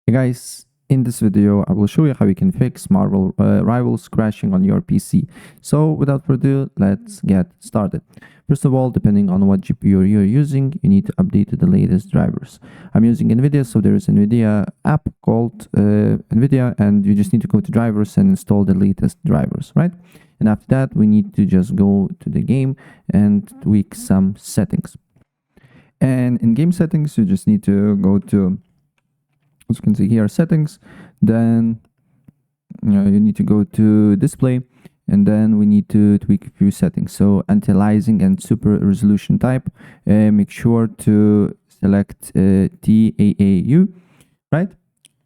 Hey guys, in this video I will show you how you can fix Marvel Rivals crashing on your PC. So without further ado, let's get started. First of all, depending on what GPU you're using, you need to update the latest drivers. I'm using NVIDIA, so there is NVIDIA app called NVIDIA, and you just need to go to drivers and install the latest drivers, right? And after that, we need to just go to the game and tweak some settings. And in game settings, you just need to go to, as you can see here, settings, then you need to go to display, and then we need to tweak a few settings. So anti-aliasing and super resolution type, make sure to select TAAU, right?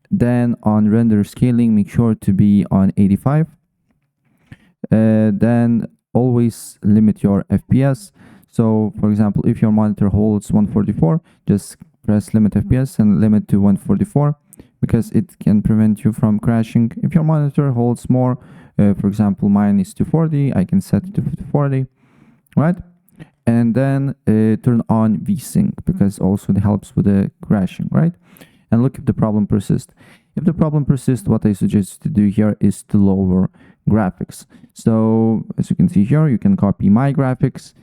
Then on render scaling, make sure to be on 85. Then always limit your FPS. So for example, if your monitor holds 144, just press limit FPS and limit to 144 because it can prevent you from crashing. If your monitor holds more, for example, mine is 240, I can set it to 240, right? And then turn on VSync because also it helps with the crashing, right? And look if the problem persists. If the problem persists, what I suggest to do here is to lower graphics. So as you can see here, you can copy my graphics.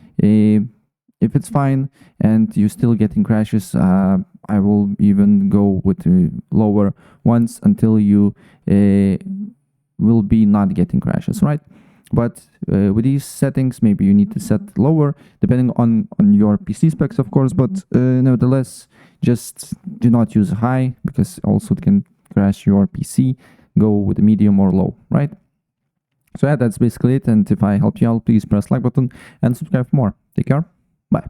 If it's fine and you're still getting crashes, I will even go with the lower ones until you will be not getting crashes, right? But with these settings, maybe you need to set lower depending on your PC specs, of course, but nevertheless, just do not use high because also it can crash your PC. Go with the medium or low, right? So yeah, that's basically it. And if I helped you out, please press like button and subscribe for more. Take care. Bye.